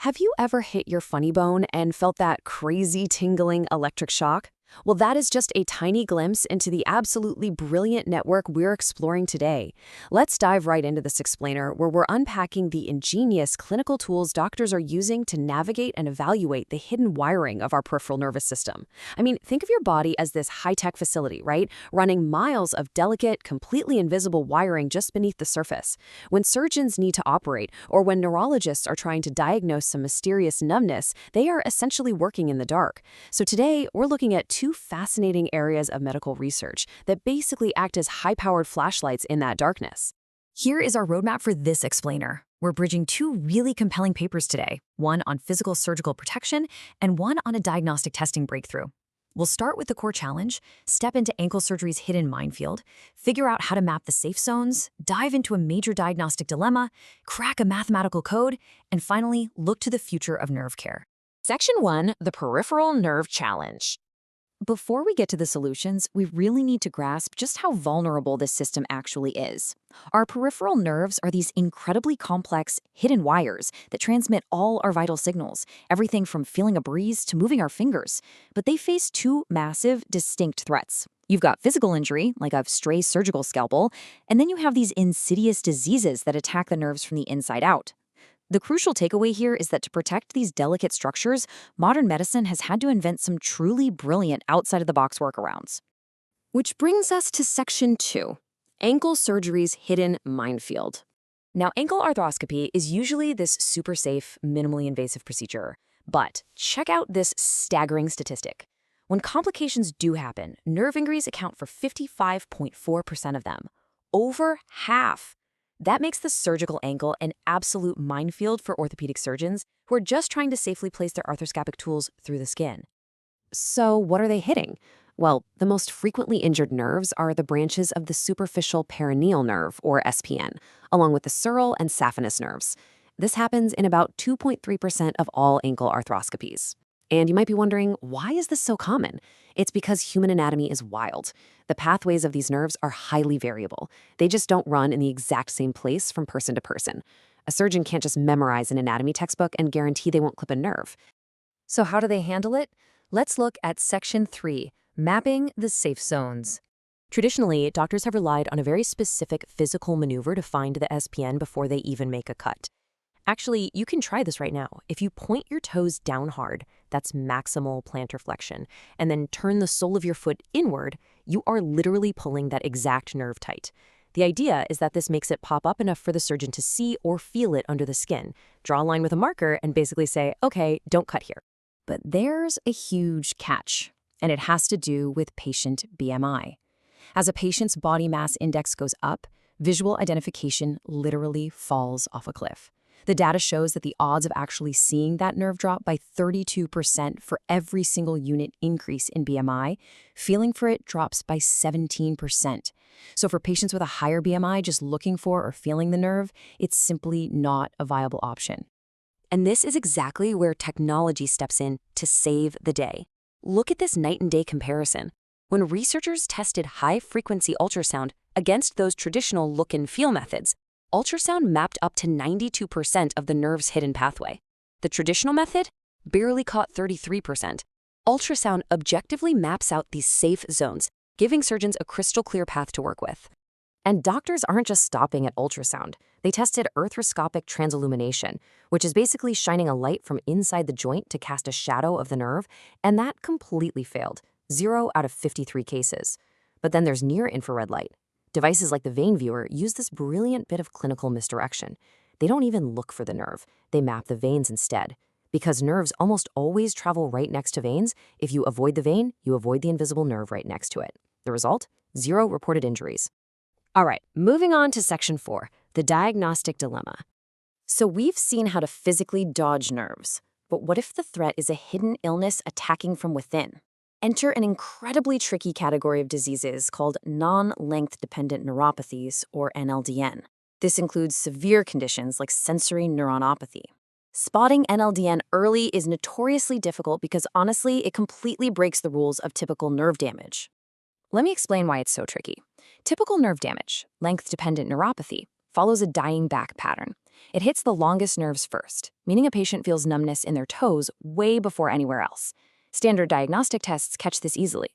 Have you ever hit your funny bone and felt that crazy tingling electric shock? Well, that is just a tiny glimpse into the absolutely brilliant network we're exploring today. Let's dive right into this explainer, where we're unpacking the ingenious clinical tools doctors are using to navigate and evaluate the hidden wiring of our peripheral nervous system. I mean, think of your body as this high-tech facility, right? Running miles of delicate, completely invisible wiring just beneath the surface. When surgeons need to operate, or when neurologists are trying to diagnose some mysterious numbness, they are essentially working in the dark. So today, we're looking at two fascinating areas of medical research that basically act as high-powered flashlights in that darkness. Here is our roadmap for this explainer. We're bridging two really compelling papers today, one on physical surgical protection and one on a diagnostic testing breakthrough. We'll start with the core challenge, step into ankle surgery's hidden minefield, figure out how to map the safe zones, dive into a major diagnostic dilemma, crack a mathematical code, and finally, look to the future of nerve care. Section 1, the Peripheral Nerve Challenge. Before we get to the solutions, we really need to grasp just how vulnerable this system actually is. Our peripheral nerves are these incredibly complex, hidden wires that transmit all our vital signals, everything from feeling a breeze to moving our fingers. But they face two massive, distinct threats. You've got physical injury, like a stray surgical scalpel, and then you have these insidious diseases that attack the nerves from the inside out. The crucial takeaway here is that to protect these delicate structures, modern medicine has had to invent some truly brilliant outside-of-the-box workarounds. Which brings us to Section 2, ankle surgery's hidden minefield. Now, ankle arthroscopy is usually this super safe, minimally invasive procedure. But check out this staggering statistic. When complications do happen, nerve injuries account for 55.4% of them. Over half. That makes the surgical ankle an absolute minefield for orthopedic surgeons who are just trying to safely place their arthroscopic tools through the skin. So what are they hitting? Well, the most frequently injured nerves are the branches of the superficial peroneal nerve, or SPN, along with the sural and saphenous nerves. This happens in about 2.3% of all ankle arthroscopies. And you might be wondering, why is this so common? It's because human anatomy is wild. The pathways of these nerves are highly variable. They just don't run in the exact same place from person to person. A surgeon can't just memorize an anatomy textbook and guarantee they won't clip a nerve. So how do they handle it? Let's look at Section 3, mapping the safe zones. Traditionally, doctors have relied on a very specific physical maneuver to find the SPN before they even make a cut. Actually, you can try this right now. If you point your toes down hard, that's maximal plantar flexion, and then turn the sole of your foot inward, you are literally pulling that exact nerve tight. The idea is that this makes it pop up enough for the surgeon to see or feel it under the skin, draw a line with a marker, and basically say, okay, don't cut here. But there's a huge catch, and it has to do with patient BMI. As a patient's body mass index goes up, visual identification literally falls off a cliff. The data shows that the odds of actually seeing that nerve drop by 32% for every single unit increase in BMI. Feeling for it drops by 17%. So for patients with a higher BMI just looking for or feeling the nerve, it's simply not a viable option. And this is exactly where technology steps in to save the day. Look at this night and day comparison. When researchers tested high-frequency ultrasound against those traditional look and feel methods, ultrasound mapped up to 92% of the nerve's hidden pathway. The traditional method barely caught 33%. Ultrasound objectively maps out these safe zones, giving surgeons a crystal clear path to work with. And doctors aren't just stopping at ultrasound. They tested arthroscopic transillumination, which is basically shining a light from inside the joint to cast a shadow of the nerve, and that completely failed, 0 out of 53 cases. But then there's near-infrared light. Devices like the Vein Viewer use this brilliant bit of clinical misdirection. They don't even look for the nerve. They map the veins instead. Because nerves almost always travel right next to veins, if you avoid the vein, you avoid the invisible nerve right next to it. The result? 0 reported injuries. All right, moving on to Section 4, the diagnostic dilemma. So we've seen how to physically dodge nerves. But what if the threat is a hidden illness attacking from within? Enter an incredibly tricky category of diseases called non-length dependent neuropathies, or NLDN. This includes severe conditions like sensory neuronopathy. Spotting NLDN early is notoriously difficult because honestly, it completely breaks the rules of typical nerve damage. Let me explain why it's so tricky. Typical nerve damage, length-dependent neuropathy, follows a dying back pattern. It hits the longest nerves first, meaning a patient feels numbness in their toes way before anywhere else. Standard diagnostic tests catch this easily.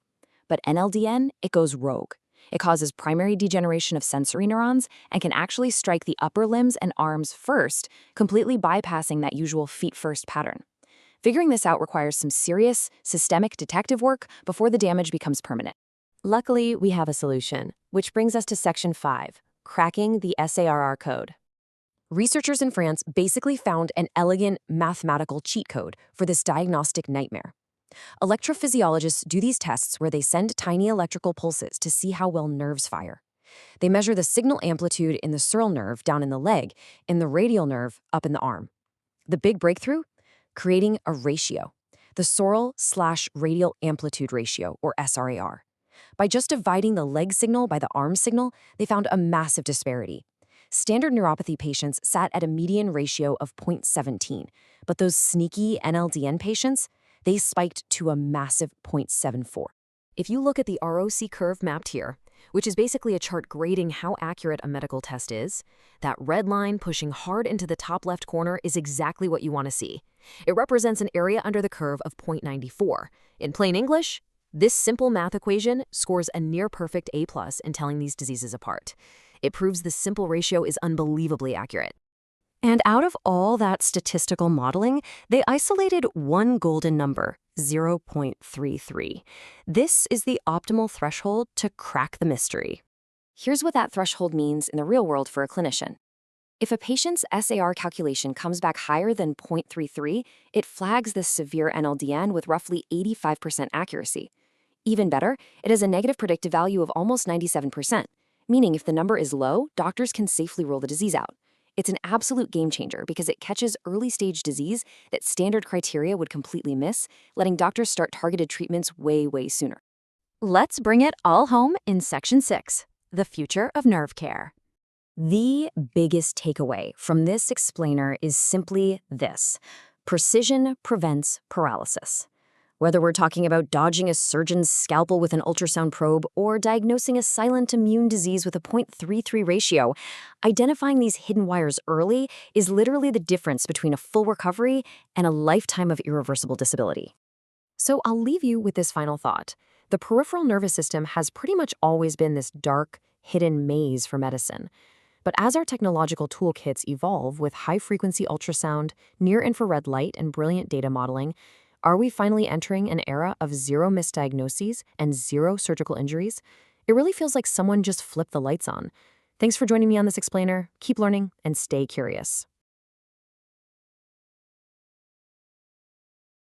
But NLDN, it goes rogue. It causes primary degeneration of sensory neurons and can actually strike the upper limbs and arms first, completely bypassing that usual feet-first pattern. Figuring this out requires some serious, systemic detective work before the damage becomes permanent. Luckily, we have a solution, which brings us to Section 5, cracking the SARR code. Researchers in France basically found an elegant mathematical cheat code for this diagnostic nightmare. Electrophysiologists do these tests where they send tiny electrical pulses to see how well nerves fire. They measure the signal amplitude in the sural nerve down in the leg, in the radial nerve up in the arm. The big breakthrough? Creating a ratio, the sural/radial amplitude ratio, or SRAR. By just dividing the leg signal by the arm signal, they found a massive disparity. Standard neuropathy patients sat at a median ratio of 0.17, but those sneaky NLDN patients, they spiked to a massive 0.74. If you look at the ROC curve mapped here, which is basically a chart grading how accurate a medical test is, that red line pushing hard into the top left corner is exactly what you want to see. It represents an area under the curve of 0.94. In plain English, this simple math equation scores a near-perfect A+ in telling these diseases apart. It proves this simple ratio is unbelievably accurate. And out of all that statistical modeling, they isolated one golden number, 0.33. This is the optimal threshold to crack the mystery. Here's what that threshold means in the real world for a clinician. If a patient's SAR calculation comes back higher than 0.33, it flags this severe NLDN with roughly 85% accuracy. Even better, it has a negative predictive value of almost 97%, meaning if the number is low, doctors can safely rule the disease out. It's an absolute game changer because it catches early-stage disease that standard criteria would completely miss, letting doctors start targeted treatments way sooner. Let's bring it all home in Section 6, the future of nerve care. The biggest takeaway from this explainer is simply this: precision prevents paralysis. Whether we're talking about dodging a surgeon's scalpel with an ultrasound probe or diagnosing a silent immune disease with a 0.33 ratio, identifying these hidden wires early is literally the difference between a full recovery and a lifetime of irreversible disability. So I'll leave you with this final thought. The peripheral nervous system has pretty much always been this dark, hidden maze for medicine. But as our technological toolkits evolve with high-frequency ultrasound, near-infrared light, and brilliant data modeling, are we finally entering an era of zero misdiagnoses and zero surgical injuries? It really feels like someone just flipped the lights on. Thanks for joining me on this explainer. Keep learning and stay curious.